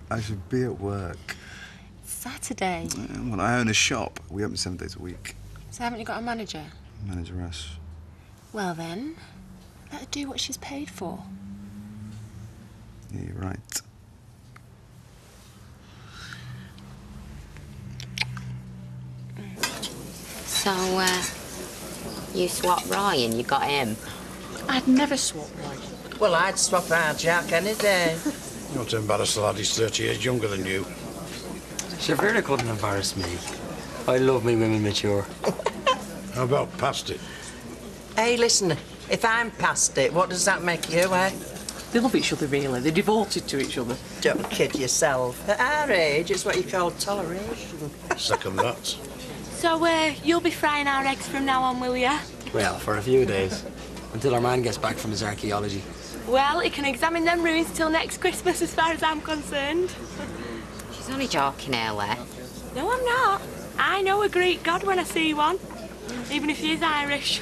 I should be at work. Saturday? Well, I own a shop. We open 7 days a week. So haven't you got a manager? Manageress. Well then, let her do what she's paid for. Yeah, you're right. So, you swapped Roy and you got him? I'd never swap Roy. Well, I'd swap our Jack any day. Not to embarrass the lad, he's 30 years younger than you. Siobhan couldn't embarrass me. I love me women mature. How about past it? Hey, listen, if I'm past it, what does that make you, eh? They love each other, really. They're devoted to each other. Don't kid yourself. At our age, it's what you call toleration. Second that. So, you'll be frying our eggs from now on, will ya? Well, for a few days. Until our man gets back from his archaeology. Well, he can examine them ruins till next Christmas, as far as I'm concerned. She's only joking, Ellie. No, I'm not. I know a Greek god when I see one, even if he is Irish.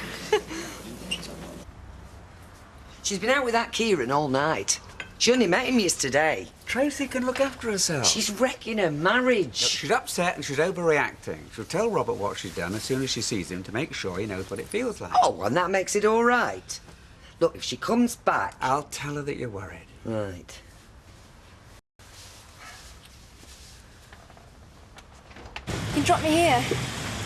She's been out with that Kieran all night. She only met him yesterday. Tracy can look after herself. She's wrecking her marriage. Look, she's upset and she's overreacting. She'll tell Robert what she's done as soon as she sees him to make sure he knows what it feels like. Oh, and that makes it all right. Look, if she comes back... I'll tell her that you're worried. Right. You can drop me here.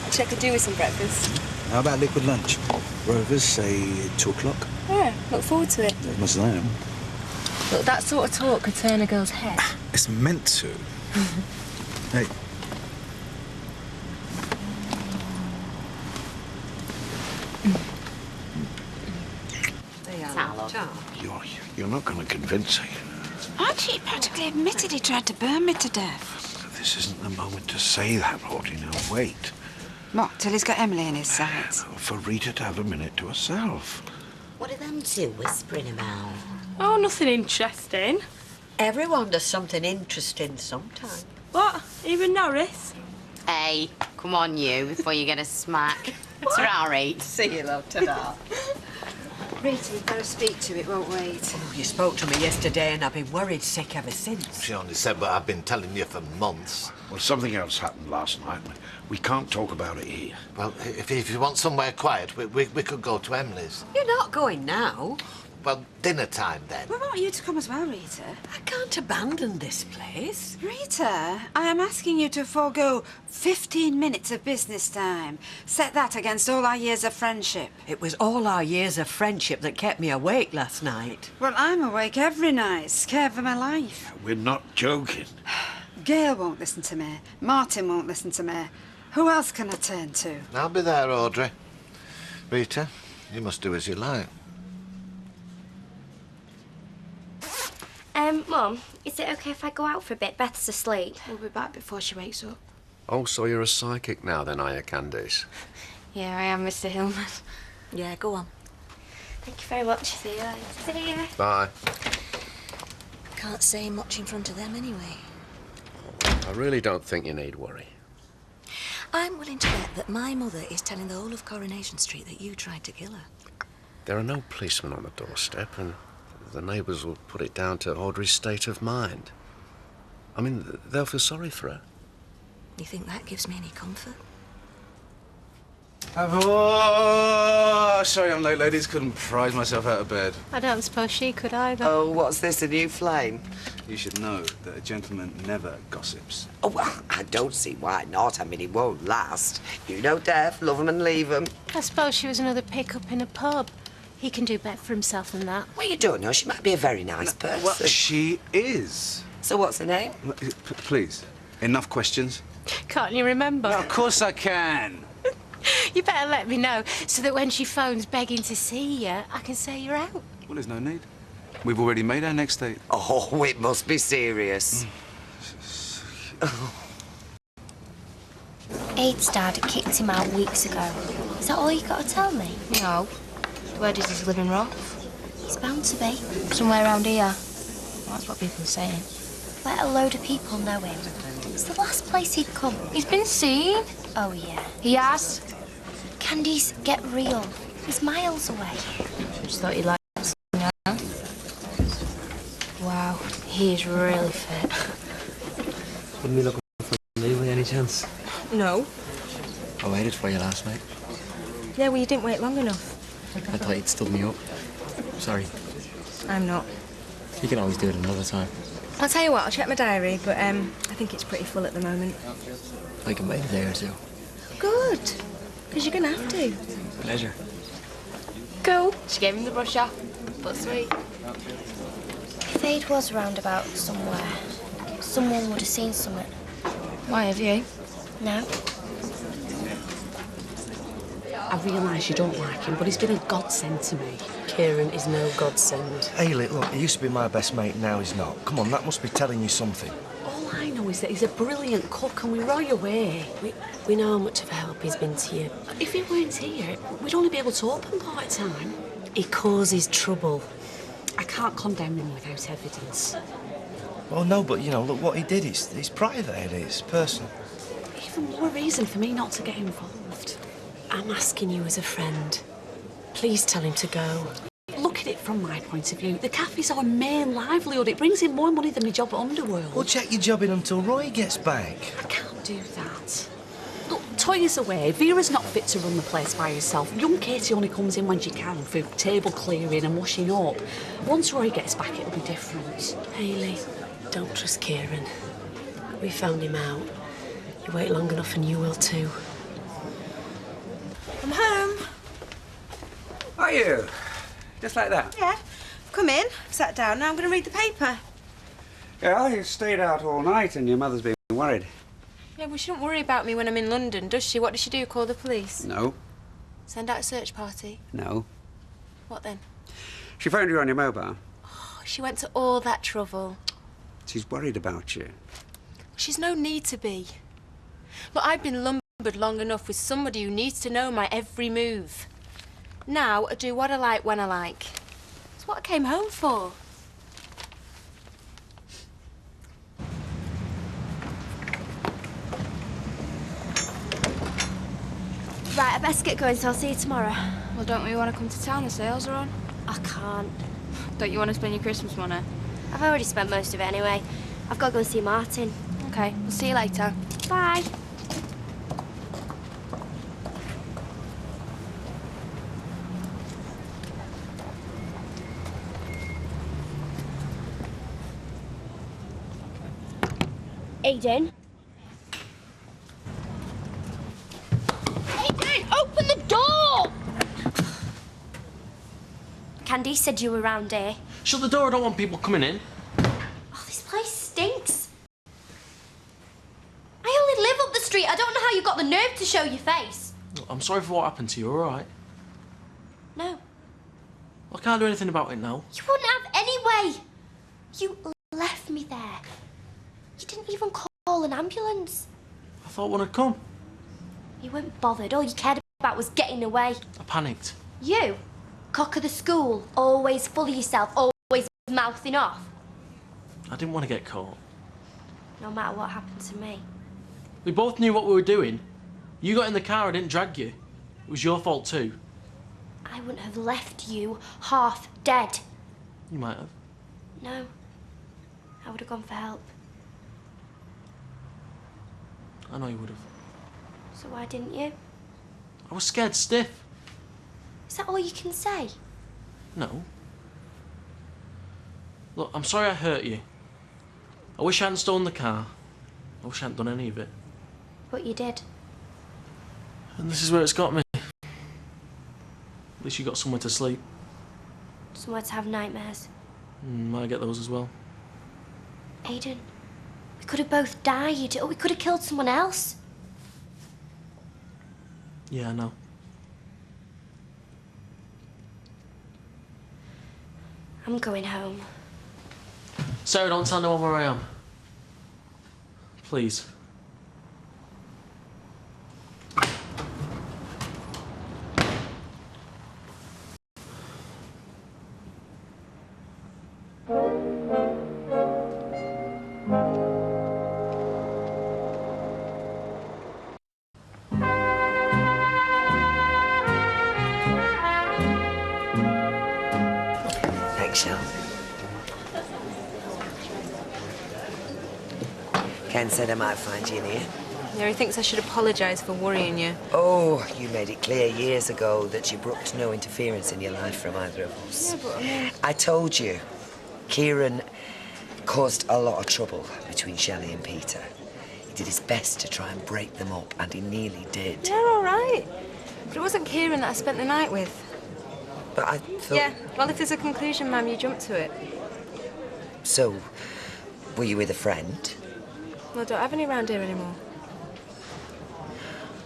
Actually, I could do with some breakfast. How about liquid lunch? Rovers, say 2 o'clock. Yeah, look forward to it. As much as I am. Look, that sort of talk could turn a girl's head. It's meant to. Hey. You're not going to convince her. Archie practically admitted he tried to burn me to death. This isn't the moment to say that, Audrey. Now, wait. What, till he's got Emily in his sights? For Rita to have a minute to herself. What are them two whispering about? Oh, nothing interesting. Everyone does something interesting sometime. What? Even Norris? Hey, come on you, before you get a smack. It's right. See you, love. Ta-da. Rita, you've got to speak to it, won't wait. Oh, you spoke to me yesterday and I've been worried sick ever since. She only said what I've been telling you for months. Well, something else happened last night. We can't talk about it here. Well, if you want somewhere quiet, we could go to Emily's. You're not going now. Well, dinner time then. We want you to come as well, Rita. I can't abandon this place. Rita, I am asking you to forego 15 minutes of business time. Set that against all our years of friendship. It was all our years of friendship that kept me awake last night. Well, I'm awake every night, scared for my life. We're not joking. Gail won't listen to me. Martin won't listen to me. Who else can I turn to? I'll be there, Audrey. Rita, you must do as you like. Mum, is it okay if I go out for a bit? Beth's asleep. We'll be back before she wakes up. Oh, so you're a psychic now then, are you, Candice? Yeah, I am, Mr. Hillman. Yeah, go on. Thank you very much. See you later. See you. Bye. Can't say much in front of them anyway. I really don't think you need worry. I'm willing to bet that my mother is telling the whole of Coronation Street that you tried to kill her. There are no policemen on the doorstep, and the neighbours will put it down to Audrey's state of mind. I mean, they'll feel sorry for her. You think that gives me any comfort? Oh, sorry I'm late, ladies. Couldn't prise myself out of bed. I don't suppose she could either. Oh, what's this, a new flame? You should know that a gentleman never gossips. Oh, well, I don't see why not. I mean, it won't last. You know Dev, love 'em and leave 'em. I suppose she was another pick-up in a pub. He can do better for himself than that. Well, you don't know. She might be a very nice person. Well, she is. So what's her name? Please, enough questions. Can't you remember? Well, of course I can. You better let me know, so that when she phones begging to see you, I can say you're out. Well, there's no need. We've already made our next date. Oh, it must be serious. Aid's dad kicked him out weeks ago. Is that all you got to tell me? No. Where does his living rot? He's bound to be. Somewhere around here. Well, that's what people are saying. Let a load of people know him. It's the last place he'd come. He's been seen. Oh, yeah. He has. Candice, get real. He's miles away. Just thought you'd like to see him now. Wow, he is really fit. Couldn't be looking for me by any chance? No. I waited for you last night. Yeah, well, you didn't wait long enough. I thought you'd stood me up. Sorry. I'm not. You can always do it another time. I'll tell you what, I'll check my diary, but I think it's pretty full at the moment. I can wait a day or two. Good, because you're going to have to. Pleasure. Cool. She gave him the brush off, but sweet. If Aid was round about somewhere, someone would have seen something. Why have you? No. I realise you don't like him, but he's been a godsend to me. Kieran is no godsend. Hayley, look, he used to be my best mate, now he's not. Come on, that must be telling you something. All I know is that he's a brilliant cook and we row you away. We know how much of a help he's been to you. If he weren't here, we'd only be able to open part-time. He causes trouble. I can't condemn him without evidence. Well, no, but, you know, look, what he did, it's private, it is, personal. Even more reason for me not to get involved. I'm asking you as a friend. Please tell him to go. Look at it from my point of view. The cafe's our main livelihood. It brings in more money than my job at Underworld. Well, check your job in until Roy gets back. I can't do that. Look, Toya's away. Vera's not fit to run the place by herself. Young Katie only comes in when she can for table clearing and washing up. Once Roy gets back, it'll be different. Hayley, don't trust Kieran. We found him out. You wait long enough and you will too. I'm home. Are you? Just like that? Yeah. I've come in, sat down, now I'm going to read the paper. Yeah, you stayed out all night and your mother's been worried. Yeah, well, she don't worry about me when I'm in London, does she? What does she do, call the police? No. Send out a search party? No. What then? She phoned you on your mobile. Oh, she went to all that trouble. She's worried about you. She's no need to be. Look, I've been lumbered long enough with somebody who needs to know my every move. Now, I do what I like when I like. It's what I came home for. Right, I best get going, so I'll see you tomorrow. Well, don't we want to come to town? The sales are on. I can't. Don't you want to spend your Christmas money? I've already spent most of it anyway. I've got to go and see Martin. Okay, we'll see you later. Bye. Aiden? Aiden, open the door! Candy said you were around here. Shut the door, I don't want people coming in. Oh, this place stinks. I only live up the street. I don't know how you got the nerve to show your face. Look, I'm sorry for what happened to you, all right? No. I can't do anything about it now. You wouldn't have anyway. You left me there. You didn't even call an ambulance. I thought one had come. You weren't bothered. All you cared about was getting away. I panicked. You, cock of the school, always full of yourself, always mouthing off. I didn't want to get caught. No matter what happened to me. We both knew what we were doing. You got in the car, I didn't drag you. It was your fault too. I wouldn't have left you half dead. You might have. No. I would have gone for help. I know you would have. So why didn't you? I was scared stiff. Is that all you can say? No. Look, I'm sorry I hurt you. I wish I hadn't stolen the car. I wish I hadn't done any of it. But you did. And this is where it's got me. At least you got somewhere to sleep. Somewhere to have nightmares. Might get those as well. Aiden, we could have both died, or we could have killed someone else. Yeah, I know. I'm going home. Sarah, don't tell no one where I am. Please. Thanks, Shell. Ken said I might find you in here. Yeah, he thinks I should apologise for worrying you. Oh, you made it clear years ago that you brooked no interference in your life from either of us. Yeah, but I mean... I told you, Kieran caused a lot of trouble between Shelley and Peter. He did his best to try and break them up, and he nearly did. Yeah, all right. But it wasn't Kieran that I spent the night with. But I thought... Yeah, well, if there's a conclusion, ma'am, you jump to it. So, were you with a friend? Well, I don't have any round here anymore.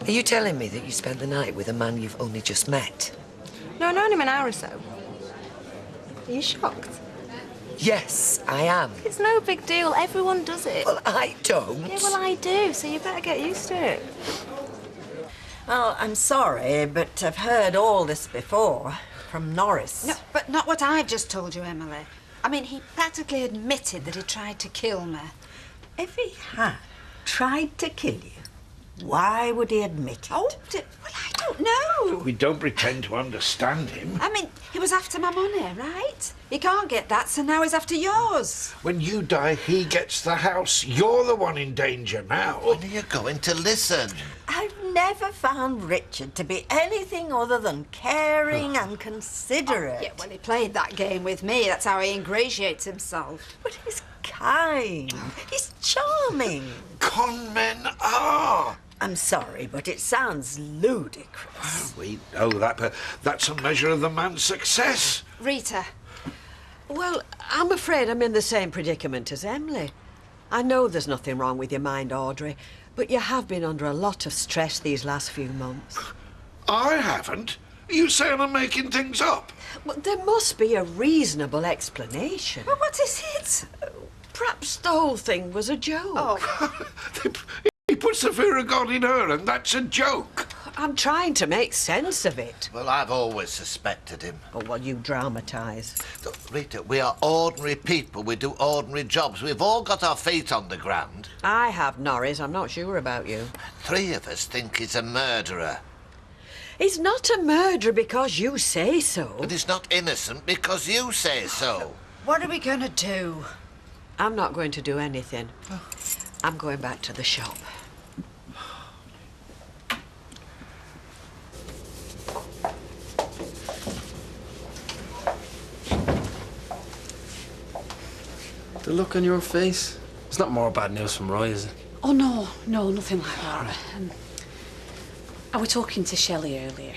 Are you telling me that you spent the night with a man you've only just met? No, I've known him an hour or so. Are you shocked? Yes, I am. It's no big deal. Everyone does it. Well, I don't. Yeah, well, I do, so you better get used to it. Oh, I'm sorry, but I've heard all this before from Norris. No, but not what I've just told you, Emily. I mean, he practically admitted that he tried to kill me. If he had tried to kill you, why would he admit it? Oh, well, I don't know. We don't pretend to understand him. I mean, he was after my money, right? He can't get that, so now he's after yours. When you die, he gets the house. You're the one in danger now. When are you going to listen? I've never found Richard to be anything other than caring and considerate. Oh, yeah, well, he played that game with me. That's how he ingratiates himself. But he's kind. He's charming. Con men are. I'm sorry, but it sounds ludicrous. We know that, but that's a measure of the man's success. Rita. Well, I'm afraid I'm in the same predicament as Emily. I know there's nothing wrong with your mind, Audrey, but you have been under a lot of stress these last few months. I haven't. Are you saying I'm making things up? Well, there must be a reasonable explanation. Well, what is it? Perhaps the whole thing was a joke. Oh. He puts the fear of God in her, and that's a joke. I'm trying to make sense of it. Well, I've always suspected him. Oh, well, you dramatise. Look, Rita, we are ordinary people. We do ordinary jobs. We've all got our feet on the ground. I have, Norris. I'm not sure about you. 3 of us think he's a murderer. He's not a murderer because you say so. But he's not innocent because you say so. What are we going to do? I'm not going to do anything. I'm going back to the shop. The look on your face. It's not more bad news from Roy, is it? Oh, no, nothing like that. I was talking to Shelley earlier,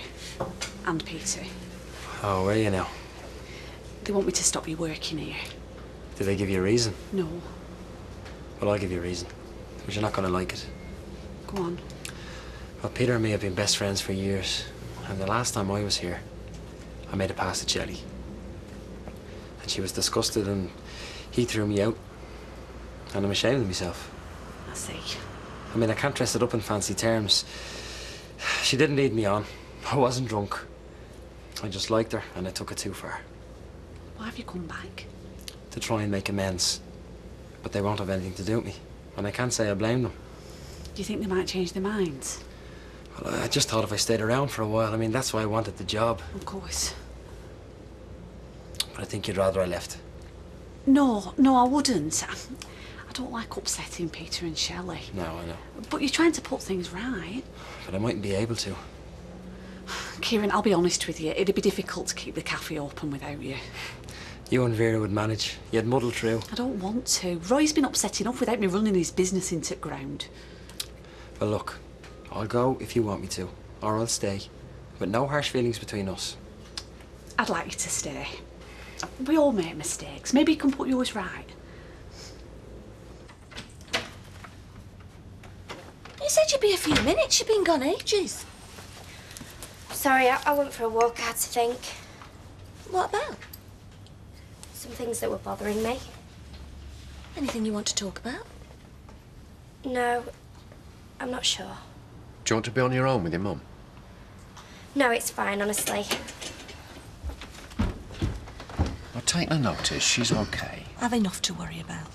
and Peter. Oh, where are you now? They want me to stop you working here. Did they give you a reason? No. Well, I'll give you a reason. But you're not going to like it. Go on. Well, Peter and me have been best friends for years. And the last time I was here, I made a pass at Shelley. And she was disgusted and he threw me out. And I'm ashamed of myself. I see. I mean, I can't dress it up in fancy terms. She didn't lead me on. I wasn't drunk. I just liked her and I took it too far. Why have you come back? To try and make amends. But they won't have anything to do with me. And I can't say I blame them. Do you think they might change their minds? Well, I just thought if I stayed around for a while, I mean, that's why I wanted the job. Of course. But I think you'd rather I left. No, I wouldn't. I don't like upsetting Peter and Shelley. No, I know. But you're trying to put things right. But I mightn't be able to. Kieran, I'll be honest with you. It'd be difficult to keep the cafe open without you. You and Vera would manage. You'd muddle through. I don't want to. Roy's been upset enough without me running his business into the ground. Well, look, I'll go if you want me to, or I'll stay. But no harsh feelings between us. I'd like you to stay. We all make mistakes. Maybe you can put yours right. You said you'd be a few minutes. You've been gone ages. Sorry, I went for a walk. I had to think. What about? Some things that were bothering me. Anything you want to talk about? No, I'm not sure. Do you want to be on your own with your mum? No, it's fine, honestly. I've taken a notice. She's okay. I've enough to worry about.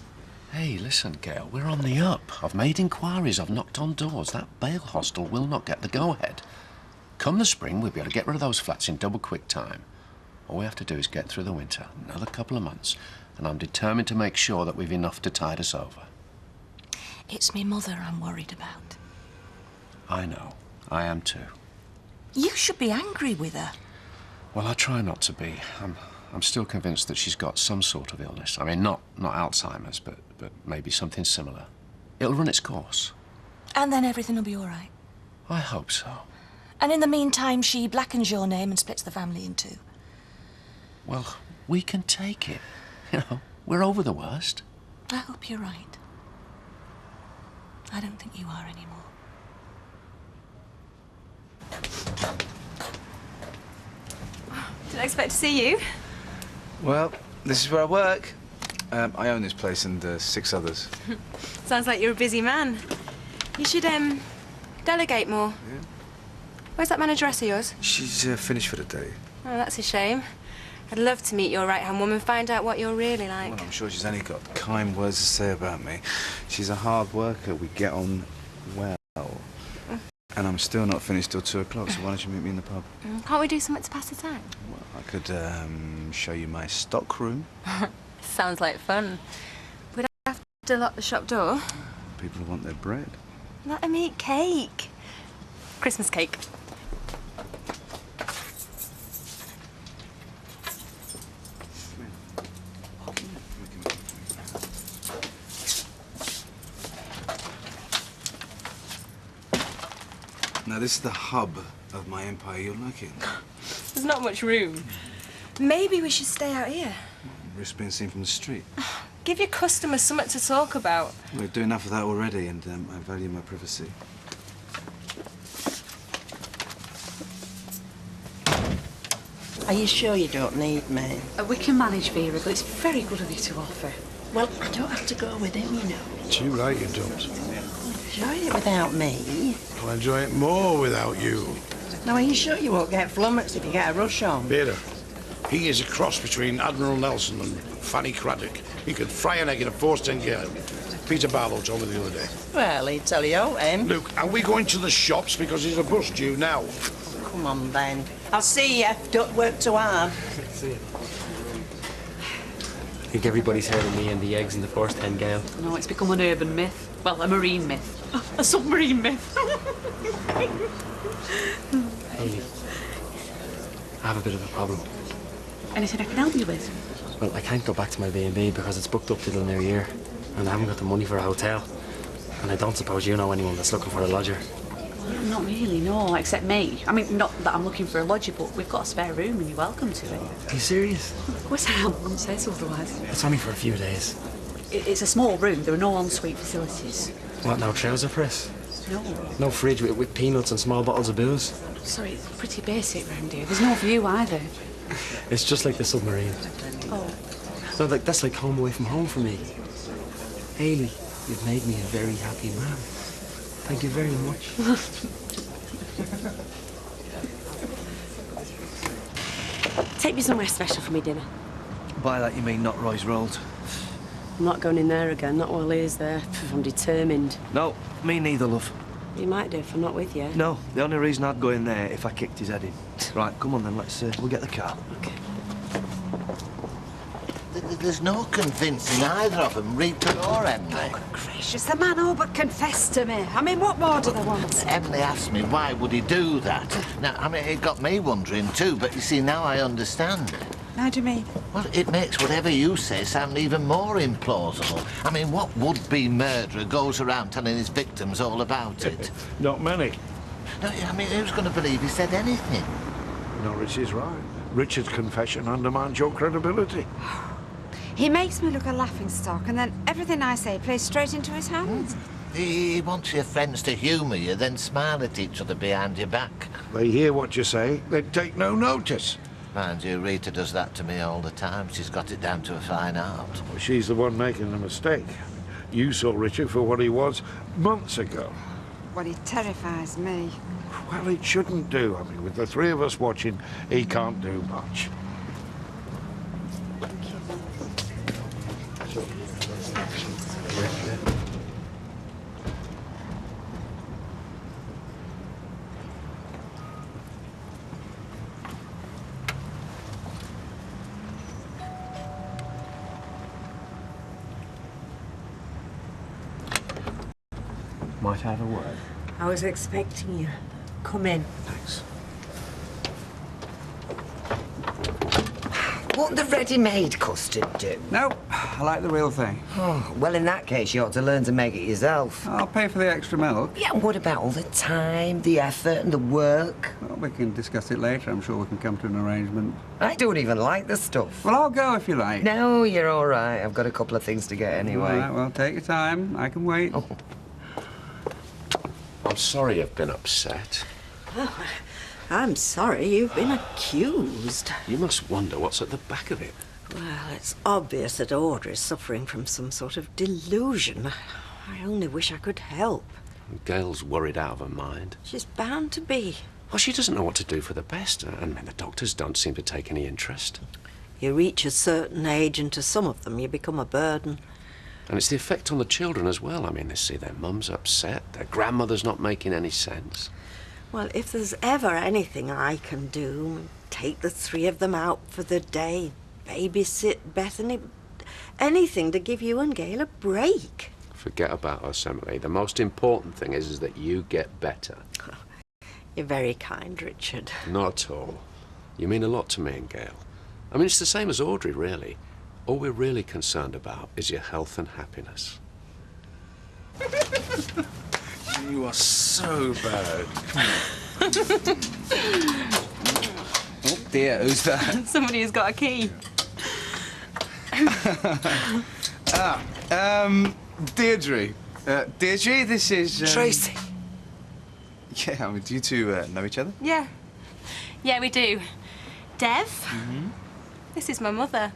Hey, listen, girl, we're on the up. I've made inquiries. I've knocked on doors. That bail hostel will not get the go-ahead. Come the spring, we'll be able to get rid of those flats in double quick time. All we have to do is get through the winter, another couple of months, and I'm determined to make sure that we've enough to tide us over. It's me mother I'm worried about. I know. I am too. You should be angry with her. Well, I try not to be. I'm still convinced that she's got some sort of illness. I mean, not Alzheimer's, but maybe something similar. It'll run its course. And then everything will be all right. I hope so. And in the meantime, she blackens your name and splits the family in two. Well, we can take it. You know, we're over the worst. I hope you're right. I don't think you are anymore. Didn't expect to see you. Well, this is where I work. I own this place and 6 others. Sounds like you're a busy man. You should, delegate more. Yeah. Where's that manageress of yours? She's finished for the day. Oh, that's a shame. I'd love to meet your right-hand woman, find out what you're really like. Well, I'm sure she's only got kind words to say about me. She's a hard worker. We get on well. And I'm still not finished till 2 o'clock, so why don't you meet me in the pub? Can't we do something to pass the time? Well, I could show you my stock room. Sounds like fun. We'd have to lock the shop door. People want their bread. Let them eat cake. Christmas cake. Now, this is the hub of my empire. You'll like it. There's not much room. Maybe we should stay out here. Risk being seen from the street. Give your customers something to talk about. We do enough of that already, and I value my privacy. Are you sure you don't need me? We can manage, Vera, but it's very good of you to offer. Well, I don't have to go with him, you know. Too right you don't. Enjoy it without me. I'll enjoy it more without you. Now, are you sure you won't get flummoxed if you get a rush on? Vera, he is a cross between Admiral Nelson and Fanny Craddock. He could fry an egg in a 4-10 gale. Peter Barlow told me the other day. Well, he'd tell you out, him. Luke, are we going to the shops because there's a bus due now? Come on, then. I'll see you. Don't work too hard. See you. I think everybody's heard of me and the eggs in the 4-10 gale. No, it's become an urban myth. Well, a marine myth. A submarine myth. Hayley, I have a bit of a problem. Anything I can help you with? Well, I can't go back to my B&B because it's booked up till the new year, and I haven't got the money for a hotel. And I don't suppose you know anyone that's looking for a lodger. Well, not really, no, except me. I mean, not that I'm looking for a lodger, but we've got a spare room and you're welcome to it. Are you serious? Of course I am. I wouldn't say so otherwise. It's only for a few days. It's a small room. There are no ensuite facilities. What, no trouser press? No. No fridge with peanuts and small bottles of booze? Sorry, it's pretty basic round here. There's no view either. It's just like the submarine. Oh. So that's like home away from home for me. Hayley, you've made me a very happy man. Thank you very much. Take me somewhere special for me dinner. By that you mean not Roy's Road? I'm not going in there again, not while Leah's there. I'm determined. No, me neither, love. You might do if I'm not with you. No, the only reason I'd go in there if I kicked his head in. Right, come on then, we'll get the car. Okay. There's no convincing either of them, Rita or Emily. Gracious, the man all but confessed to me. I mean, what more do they want? Emily asked me why would he do that. Now, I mean, it got me wondering too, but you see, now I understand. How do you mean? Well, it makes whatever you say sound even more implausible. I mean, what would-be murderer goes around telling his victims all about it? Not many. No, I mean, who's going to believe he said anything? Norris is right. Richard's confession undermines your credibility. He makes me look a laughingstock, and then everything I say plays straight into his hands. He wants your friends to humour you, then smile at each other behind your back. They hear what you say, they take no notice. Mind you, Rita does that to me all the time. She's got it down to a fine art. Well, she's the one making the mistake. You saw Richard for what he was months ago. Well, he terrifies me. Well, it shouldn't do. I mean, with the 3 of us watching, he can't do much. Might I have a word? I was expecting you. Come in. Thanks. Won't the ready-made custard do? No, I like the real thing. Oh, well, in that case, you ought to learn to make it yourself. I'll pay for the extra milk. Yeah, what about all the time, the effort and the work? Well, we can discuss it later. I'm sure we can come to an arrangement. I don't even like the stuff. Well, I'll go if you like. No, you're all right. I've got a couple of things to get anyway. All right, well, take your time. I can wait. Oh. I'm sorry you've been upset. Oh, I'm sorry you've been accused. You must wonder what's at the back of it. Well, it's obvious that Audrey's suffering from some sort of delusion. I only wish I could help. Gail's worried out of her mind. She's bound to be. Well, she doesn't know what to do for the best, and the doctors don't seem to take any interest. You reach a certain age, and to some of them you become a burden. And it's the effect on the children as well. I mean, they see their mum's upset, their grandmother's not making any sense. Well, if there's ever anything I can do, take the three of them out for the day, babysit Bethany, anything to give you and Gail a break. Forget about us, Emily. The most important thing is that you get better. You're very kind, Richard. Not at all. You mean a lot to me and Gail. I mean, it's the same as Audrey, really. All we're really concerned about is your health and happiness. You are so bad. Oh dear, who's that? Somebody who's got a key. Deirdre. Deirdre, this is... Tracy. Yeah, I mean, do you two know each other? Yeah. Yeah, we do. Dev? This is my mother.